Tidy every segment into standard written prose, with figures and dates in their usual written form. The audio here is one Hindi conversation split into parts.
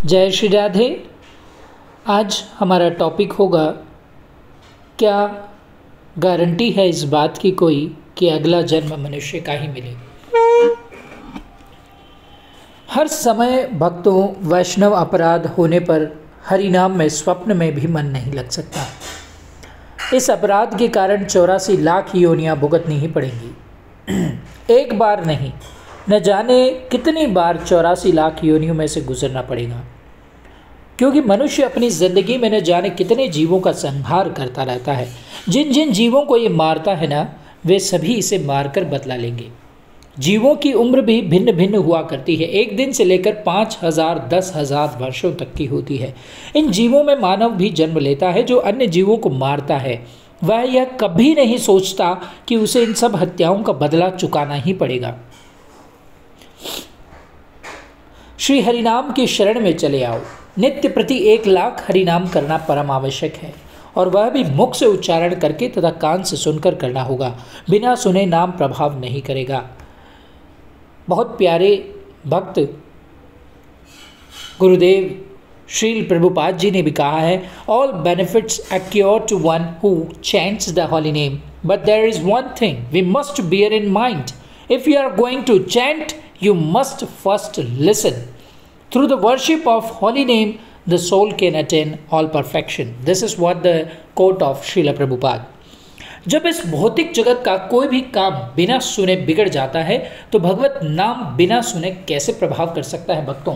जय श्री राधे। आज हमारा टॉपिक होगा, क्या गारंटी है इस बात की कोई कि अगला जन्म मनुष्य का ही मिले। हर समय भक्तों वैष्णव अपराध होने पर हरिनाम में स्वप्न में भी मन नहीं लग सकता। इस अपराध के कारण 84 लाख योनियां भुगतनी ही पड़ेंगी। एक बार नहीं, न जाने कितनी बार 84 लाख योनियों में से गुजरना पड़ेगा, क्योंकि मनुष्य अपनी ज़िंदगी में न जाने कितने जीवों का संहार करता रहता है। जिन जिन जीवों को ये मारता है ना, वे सभी इसे मारकर बदला लेंगे। जीवों की उम्र भी भिन्न भिन्न हुआ करती है, एक दिन से लेकर 5000 10,000 वर्षों तक की होती है। इन जीवों में मानव भी जन्म लेता है जो अन्य जीवों को मारता है। वह यह कभी नहीं सोचता कि उसे इन सब हत्याओं का बदला चुकाना ही पड़ेगा। श्री हरिनाम की शरण में चले आओ। नित्य प्रति 1 लाख हरिनाम करना परम आवश्यक है, और वह भी मुख से उच्चारण करके तथा कान से सुनकर करना होगा। बिना सुने नाम प्रभाव नहीं करेगा। बहुत प्यारे भक्त गुरुदेव श्रील प्रभुपाद जी ने भी कहा है, all benefits accrue to one who chants the holy name, but there is one thing we must bear in mind, if you are going to chant you must first listen. Through the worship of holy name, the soul can attain all perfection. This is what the quote of Srila Prabhupada. जब इस भौतिक जगत का कोई भी काम बिना सुने बिगड़ जाता है, तो भगवत नाम बिना सुने कैसे प्रभाव कर सकता है भक्तों।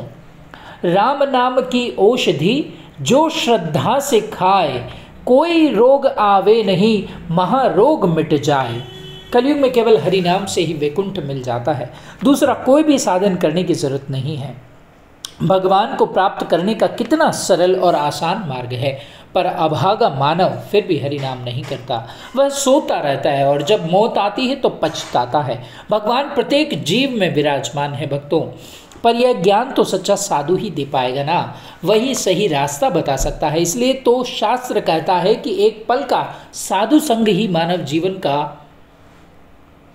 राम नाम की औषधि जो श्रद्धा से खाए, कोई रोग आवे नहीं, महारोग मिट जाए। कलयुग में केवल हरि नाम से ही वैकुंठ मिल जाता है। दूसरा कोई भी साधन करने की जरूरत नहीं है। भगवान को प्राप्त करने का कितना सरल और आसान मार्ग है, पर अभागा मानव फिर भी हरि नाम नहीं करता। वह सोता रहता है और जब मौत आती है तो पछताता है। भगवान प्रत्येक जीव में विराजमान है भक्तों, पर यह ज्ञान तो सच्चा साधु ही दे पाएगा ना, वही सही रास्ता बता सकता है। इसलिए तो शास्त्र कहता है कि एक पल का साधु संग ही मानव जीवन का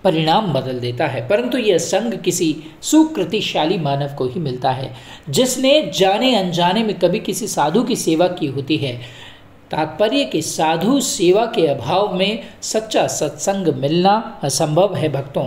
परिणाम बदल देता है, परंतु यह संग किसी सुकृतिशाली मानव को ही मिलता है, जिसने जाने अनजाने में कभी किसी साधु की सेवा की होती है। तात्पर्य कि साधु सेवा के अभाव में सच्चा सत्संग मिलना असंभव है भक्तों।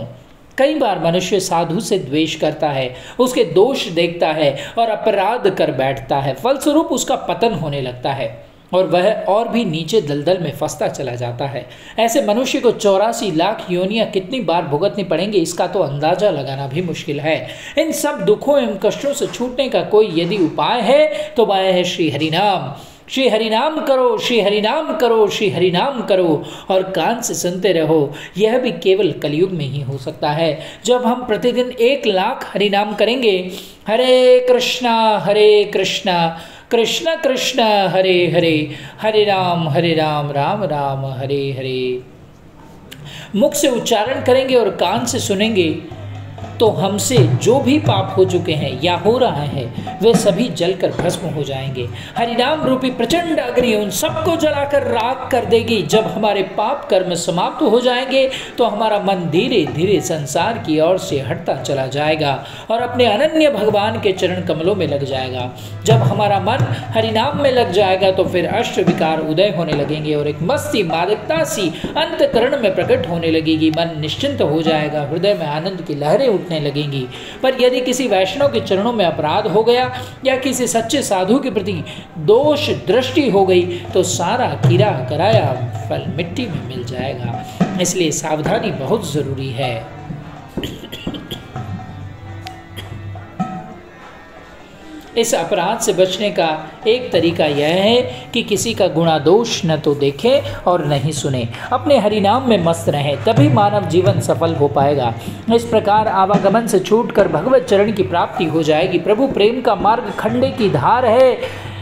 कई बार मनुष्य साधु से द्वेष करता है, उसके दोष देखता है और अपराध कर बैठता है। फलस्वरूप उसका पतन होने लगता है और वह और भी नीचे दलदल में फंसता चला जाता है। ऐसे मनुष्य को 84 लाख योनियां कितनी बार भुगतनी पड़ेंगी, इसका तो अंदाजा लगाना भी मुश्किल है। इन सब दुखों एवं कष्टों से छूटने का कोई यदि उपाय है तो वह है श्री हरिनाम। श्री हरिनाम करो, श्री हरिनाम करो, श्री हरिनाम करो, और कान से सुनते रहो। यह भी केवल कलयुग में ही हो सकता है, जब हम प्रतिदिन 1 लाख हरिनाम करेंगे। हरे कृष्णा कृष्ण कृष्ण हरे हरे, हरे राम राम राम हरे हरे। मुख से उच्चारण करेंगे और कान से सुनेंगे तो हमसे जो भी पाप हो चुके हैं या हो रहा है, वे सभी जलकर भस्म हो जाएंगे। हरिनाम रूपी प्रचंड अग्नि उन सबको जलाकर राख कर देगी। जब हमारे पाप कर्म समाप्त हो जाएंगे तो हमारा मन धीरे धीरे संसार की ओर से हटता चला जाएगा और अपने अनन्य भगवान के चरण कमलों में लग जाएगा। जब हमारा मन हरिनाम में लग जाएगा तो फिर अष्ट विकार उदय होने लगेंगे और एक मस्ती मादकता सी अंतकरण में प्रकट होने लगेगी। मन निश्चिंत हो जाएगा, हृदय में आनंद की लहरें उठने लगेंगी। पर यदि किसी वैष्णव के चरणों में अपराध हो गया या किसी सच्चे साधु के प्रति दोष दृष्टि हो गई तो सारा किरा कराया फल मिट्टी में मिल जाएगा। इसलिए सावधानी बहुत जरूरी है। इस अपराध से बचने का एक तरीका यह है कि किसी का गुणा दोष न तो देखे और न ही सुने, अपने हरिनाम में मस्त रहे, तभी मानव जीवन सफल हो पाएगा। इस प्रकार आवागमन से छूटकर भगवत चरण की प्राप्ति हो जाएगी। प्रभु प्रेम का मार्ग खंडे की धार है।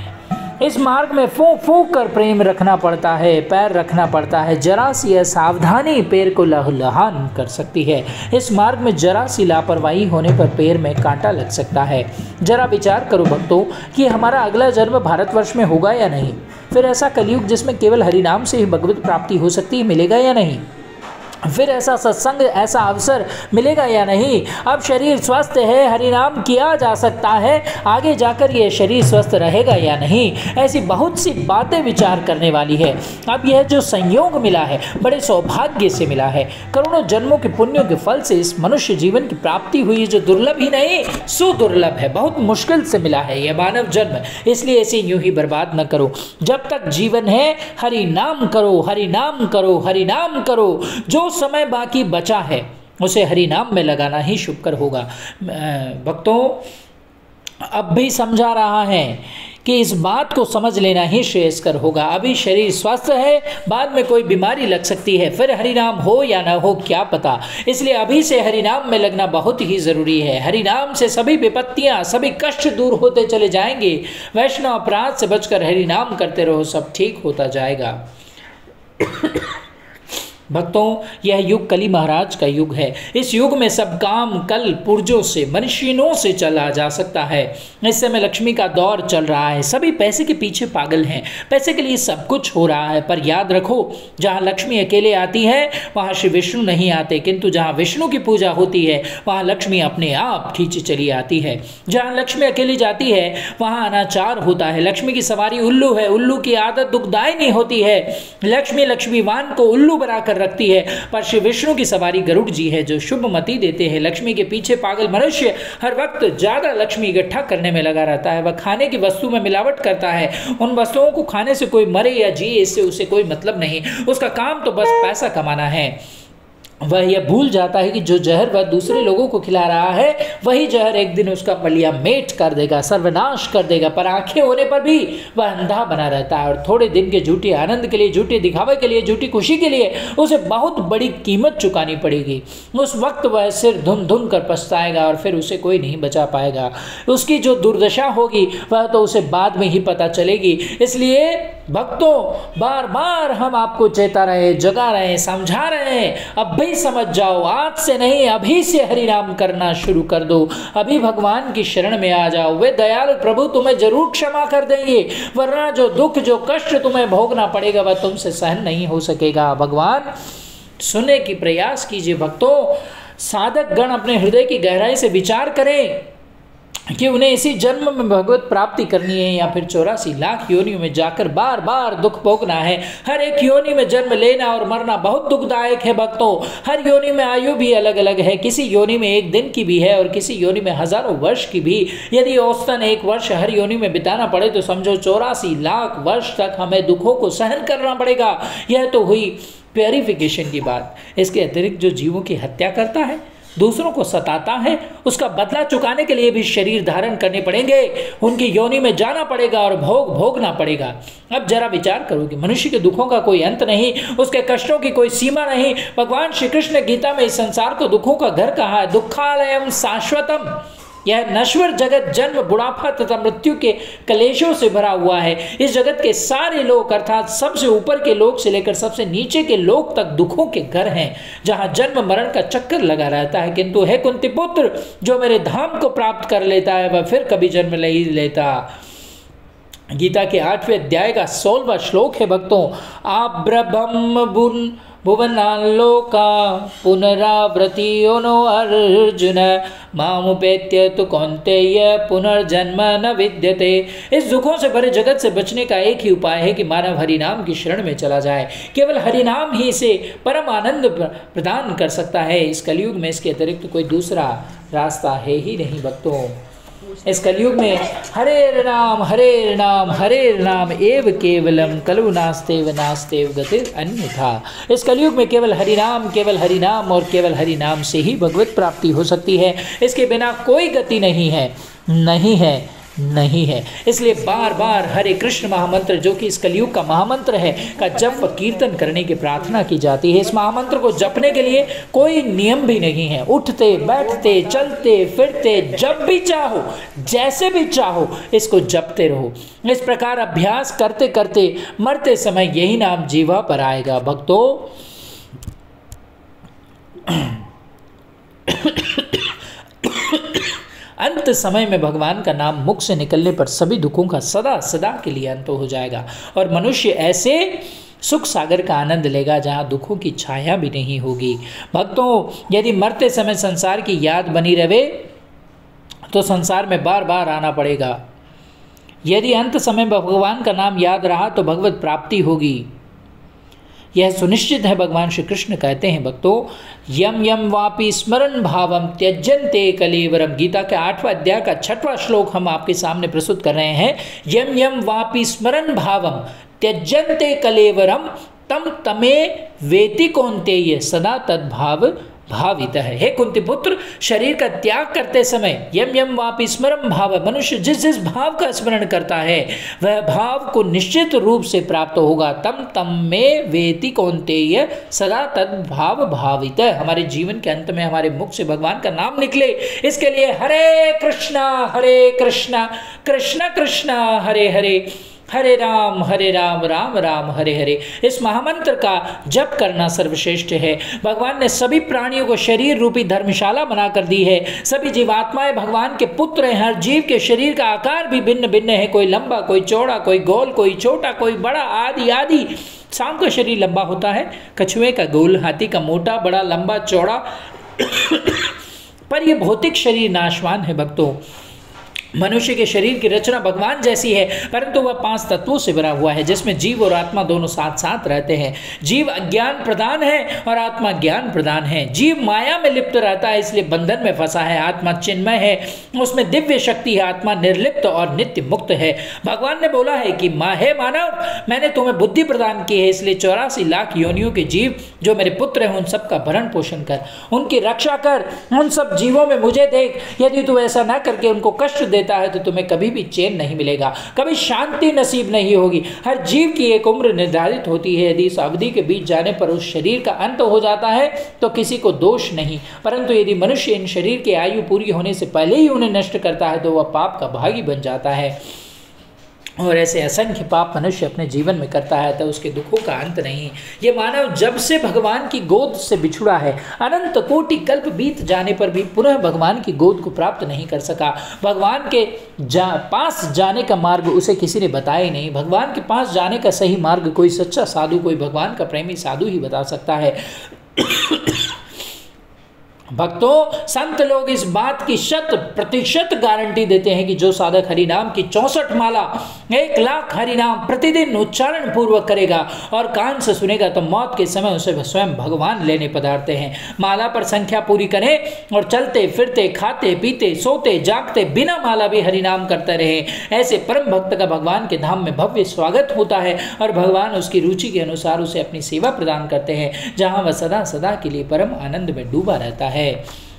इस मार्ग में फूंक फूंक कर प्रेम रखना पड़ता है, पैर रखना पड़ता है। जरा सी असावधानी पैर को लहूलुहान कर सकती है। इस मार्ग में जरा सी लापरवाही होने पर पैर में कांटा लग सकता है। जरा विचार करो भक्तों कि हमारा अगला जन्म भारतवर्ष में होगा या नहीं। फिर ऐसा कलयुग जिसमें केवल हरिनाम से ही भगवत प्राप्ति हो सकती है, मिलेगा या नहीं। फिर ऐसा सत्संग, ऐसा अवसर मिलेगा या नहीं? अब शरीर स्वस्थ है, हरिनाम किया जा सकता है, आगे जाकर ये शरीर स्वस्थ रहेगा या नहीं? ऐसी बहुत सी बातें विचार करने वाली है। अब यह जो संयोग मिला है बड़े सौभाग्य से मिला है, करोड़ों जन्मों के पुण्यों के फल से इस मनुष्य जीवन की प्राप्ति हुई, जो दुर्लभ ही नहीं सुदुर्लभ है। बहुत मुश्किल से मिला है यह मानव जन्म, इसलिए इसे यूं ही बर्बाद न करो। जब तक जीवन है हरि नाम करो, हरि नाम करो, हरि नाम करो। जो समय बाकी बचा है उसे हरि नाम में लगाना ही शुभकर होगा। भक्तों, अब भी समझा रहा है कि इस बात को समझ लेना ही श्रेयस्कर होगा। अभी शरीर स्वस्थ है, बाद में कोई बीमारी लग सकती है, फिर हरिनाम हो या ना हो क्या पता। इसलिए अभी से हरिनाम में लगना बहुत ही ज़रूरी है। हरिनाम से सभी विपत्तियां, सभी कष्ट दूर होते चले जाएंगे। वैष्णव अपराध से बचकर हरिनाम करते रहो, सब ठीक होता जाएगा। भक्तों, यह युग कली महाराज का युग है। इस युग में सब काम कल पुर्जों से, मशीनों से चला जा सकता है। इस समय लक्ष्मी का दौर चल रहा है, सभी पैसे के पीछे पागल हैं, पैसे के लिए सब कुछ हो रहा है। पर याद रखो, जहाँ लक्ष्मी अकेले आती है वहाँ श्री विष्णु नहीं आते, किंतु जहाँ विष्णु की पूजा होती है वहाँ लक्ष्मी अपने आप खींची चली आती है। जहाँ लक्ष्मी अकेली जाती है वहाँ अनाचार होता है। लक्ष्मी की सवारी उल्लू है, उल्लू की आदत दुखदायिनी होती है। लक्ष्मी लक्ष्मीवान को उल्लू बनाकर रखती है, पर श्री विष्णु की सवारी गरुड़ जी है जो शुभ मति देते हैं। लक्ष्मी के पीछे पागल मनुष्य हर वक्त ज्यादा लक्ष्मी इकट्ठा करने में लगा रहता है। वह खाने की वस्तु में मिलावट करता है। उन वस्तुओं को खाने से कोई मरे या जिए इससे उसे कोई मतलब नहीं, उसका काम तो बस पैसा कमाना है। वह यह भूल जाता है कि जो जहर वह दूसरे लोगों को खिला रहा है वही जहर एक दिन उसका पलिया मेट कर देगा, सर्वनाश कर देगा। पर आंखें होने पर भी वह अंधा बना रहता है और थोड़े दिन के झूठे आनंद के लिए, झूठे दिखावे के लिए, झूठी खुशी के लिए उसे बहुत बड़ी कीमत चुकानी पड़ेगी। उस वक्त वह सिर धुन धुन कर पछताएगा और फिर उसे कोई नहीं बचा पाएगा। उसकी जो दुर्दशा होगी वह तो उसे बाद में ही पता चलेगी। इसलिए भक्तों, बार बार हम आपको चेता रहे, जगा रहे, समझा रहे हैं, अब भी समझ जाओ। आज से नहीं, अभी से हरि नाम करना शुरू कर दो। अभी भगवान की शरण में आ जाओ। वे दयालु प्रभु तुम्हें जरूर क्षमा कर देंगे, वरना जो दुख, जो कष्ट तुम्हें भोगना पड़ेगा वह तुमसे सहन नहीं हो सकेगा। भगवान सुनने की प्रयास कीजिए। भक्तों, साधक गण अपने हृदय की गहराई से विचार करें कि उन्हें इसी जन्म में भगवत प्राप्ति करनी है या फिर 84 लाख योनियों में जाकर बार बार दुख भोगना है। हर एक योनि में जन्म लेना और मरना बहुत दुखदायक है भक्तों। हर योनि में आयु भी अलग अलग है, किसी योनि में एक दिन की भी है और किसी योनि में हजारों वर्ष की भी। यदि औसतन एक वर्ष हर योनि में बिताना पड़े तो समझो 84 लाख वर्ष तक हमें दुखों को सहन करना पड़ेगा। यह तो हुई प्योरिफिकेशन की बात। इसके अतिरिक्त जो जीवों की हत्या करता है, दूसरों को सताता है, उसका बदला चुकाने के लिए भी शरीर धारण करने पड़ेंगे, उनकी योनि में जाना पड़ेगा और भोगना पड़ेगा। अब जरा विचार करो कि मनुष्य के दुखों का कोई अंत नहीं, उसके कष्टों की कोई सीमा नहीं। भगवान श्री कृष्ण ने गीता में इस संसार को दुखों का घर कहा है। दुखालयम शाश्वतम, यह नश्वर जगत जन्म, बुढ़ापा तथा मृत्यु के कलेशों से भरा हुआ है। इस जगत के सारे लोक अर्थात सबसे ऊपर के लोक से लेकर सबसे नीचे के लोक तक दुखों के घर हैं, जहां जन्म मरण का चक्कर लगा रहता है। किंतु हे कुंती पुत्र, जो मेरे धाम को प्राप्त कर लेता है वह फिर कभी जन्म नहीं लेता। गीता के 8वें अध्याय का 16वां श्लोक है भक्तों। आब्रभम भुवनालोका पुनरावृत्तियो नो अर्जुन मामुपेत्य तु कौन्तेय पुनर्जन्म न विद्यते। इस दुखों से भरे जगत से बचने का एक ही उपाय है कि मानव हरिनाम की शरण में चला जाए। केवल हरिनाम ही इसे परम आनंद प्रदान कर सकता है। इस कलयुग में इसके अतिरिक्त कोई दूसरा रास्ता है ही नहीं भक्तों। इस कलयुग में हरे नाम एव केवलम कलु नास्तेव गतिर् अन्यथा। इस कलयुग में केवल हरिनाम और केवल हरिनाम से ही भगवत प्राप्ति हो सकती है। इसके बिना कोई गति नहीं है। इसलिए बार बार हरे कृष्ण महामंत्र, जो कि इस कलयुग का महामंत्र है, का जप व कीर्तन करने की प्रार्थना की जाती है। इस महामंत्र को जपने के लिए कोई नियम भी नहीं है। उठते बैठते चलते फिरते जब भी चाहो, जैसे भी चाहो, इसको जपते रहो। इस प्रकार अभ्यास करते करते मरते समय यही नाम जीवा पर आएगा भक्तों। अंत समय में भगवान का नाम मुख से निकलने पर सभी दुखों का सदा सदा के लिए अंत हो जाएगा और मनुष्य ऐसे सुख सागर का आनंद लेगा जहाँ दुखों की छाया भी नहीं होगी। भक्तों, यदि मरते समय संसार की याद बनी रहे तो संसार में बार बार आना पड़ेगा। यदि अंत समय भगवान का नाम याद रहा तो भगवत प्राप्ति होगी, यह सुनिश्चित है। भगवान श्री कृष्ण कहते हैं भक्तों, यम यम वापि स्मरण भावम त्यजन्ते कलेवरम। गीता के 8वां अध्याय का 6वां श्लोक हम आपके सामने प्रस्तुत कर रहे हैं। यम यम वापि स्मरण भावम त्यजन्ते कलेवरम तम तमे वेति कौन्तेय सदा तद्भाव भावित है। हे कुंती पुत्र, शरीर का त्याग करते समय यम यम वापि स्मरम भाव, मनुष्य जिस जिस भाव का स्मरण करता है वह भाव को निश्चित रूप से प्राप्त होगा। तम तम में वेति कौन्तेय सदा तद भाव भावित। हमारे जीवन के अंत में हमारे मुख से भगवान का नाम निकले, इसके लिए हरे कृष्णा कृष्ण कृष्ण हरे हरे, हरे राम राम राम हरे हरे, इस महामंत्र का जप करना सर्वश्रेष्ठ है। भगवान ने सभी प्राणियों को शरीर रूपी धर्मशाला बना कर दी है। सभी जीवात्माएं भगवान के पुत्र हैं। हर जीव के शरीर का आकार भी भिन्न भिन्न है, कोई लंबा, कोई चौड़ा, कोई गोल, कोई छोटा, कोई बड़ा, आदि आदि। सांप का शरीर लंबा होता है, कछुए का गोल, हाथी का मोटा, बड़ा, लंबा, चौड़ा पर यह भौतिक शरीर नाशवान है। भक्तों, मनुष्य के शरीर की रचना भगवान जैसी है, परंतु वह 5 तत्वों से बना हुआ है, जिसमें जीव और आत्मा दोनों साथ साथ रहते हैं। जीव अज्ञान प्रदान है और आत्मा ज्ञान प्रदान है। जीव माया में लिप्त रहता है, इसलिए बंधन में फंसा है। आत्मा चिन्मय है, उसमें दिव्य शक्ति है। आत्मा निर्लिप्त और नित्य मुक्त है। भगवान ने बोला है कि हे मानव, मैंने तुम्हें बुद्धि प्रदान की है, इसलिए 84 लाख योनियों के जीव जो मेरे पुत्र हैं उन सब का भरण पोषण कर, उनकी रक्षा कर, उन सब जीवों में मुझे देख। यदि तू ऐसा न करके उनको कष्ट देता है तो तुम्हें कभी भी चैन नहीं मिलेगा, कभी शांति नसीब नहीं होगी। हर जीव की एक उम्र निर्धारित होती है, यदि इस अवधि के बीच जाने पर उस शरीर का अंत हो जाता है तो किसी को दोष नहीं, परंतु यदि मनुष्य इन शरीर की आयु पूरी होने से पहले ही उन्हें नष्ट करता है तो वह पाप का भागी बन जाता है। और ऐसे असंख्य पाप मनुष्य अपने जीवन में करता है तो उसके दुखों का अंत नहीं। ये मानव जब से भगवान की गोद से बिछुड़ा है, अनंत कोटि कल्प बीत जाने पर भी पुनः भगवान की गोद को प्राप्त नहीं कर सका। भगवान के पास जाने का मार्ग उसे किसी ने बताया ही नहीं। भगवान के पास जाने का सही मार्ग कोई सच्चा साधु, कोई भगवान का प्रेमी साधु ही बता सकता है। भक्तों, संत लोग इस बात की 100% गारंटी देते हैं कि जो साधक हरिनाम की 64 माला 1 लाख हरिनाम प्रतिदिन उच्चारण पूर्वक करेगा और कान से सुनेगा तो मौत के समय उसे स्वयं भगवान लेने पधारते हैं। माला पर संख्या पूरी करें और चलते फिरते, खाते पीते, सोते जागते बिना माला भी हरिनाम करते रहे, ऐसे परम भक्त का भगवान के धाम में भव्य स्वागत होता है और भगवान उसकी रुचि के अनुसार उसे अपनी सेवा प्रदान करते हैं, जहाँ वह सदा सदा के लिए परम आनंद में डूबा रहता है।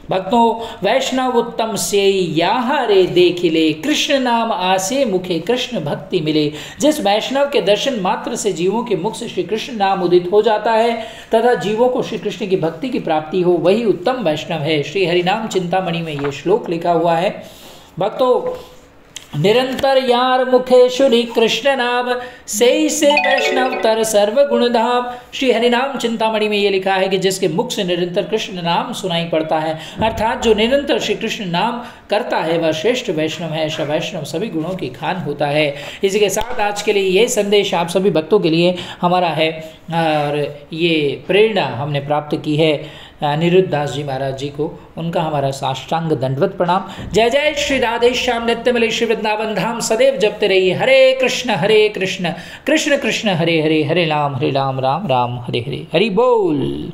भक्तों, वैष्णव उत्तम से यहाँ रे देखिले, कृष्ण नाम आसे मुखे कृष्ण भक्ति मिले। जिस वैष्णव के दर्शन मात्र से जीवों के मुख से श्री कृष्ण नाम उदित हो जाता है तथा जीवों को श्री कृष्ण की भक्ति की प्राप्ति हो, वही उत्तम वैष्णव है। श्री हरिनाम चिंतामणि में ये श्लोक लिखा हुआ है। भक्तों, निरंतर यार मुखे शुरी कृष्ण नाम, से वैष्णव तर सर्व गुणधाम। श्री हरिनाम चिंतामणि में ये लिखा है कि जिसके मुख से निरंतर कृष्ण नाम सुनाई पड़ता है, अर्थात जो निरंतर श्री कृष्ण नाम करता है वह श्रेष्ठ वैष्णव है। ऐसा वैष्णव सभी गुणों की खान होता है। इसी के साथ आज के लिए ये संदेश आप सभी भक्तों के लिए हमारा है और ये प्रेरणा हमने प्राप्त की है अनिरुद्ध दास जी महाराज जी को, उनका हमारा साष्टांग दंडवत प्रणाम। जय जय श्री राधे श्याम नित्यमले श्री वृंदावन धाम। सदैव जपते रहिए हरे कृष्ण कृष्ण कृष्ण हरे हरे, हरे राम राम राम हरे हरे। हरि बोल।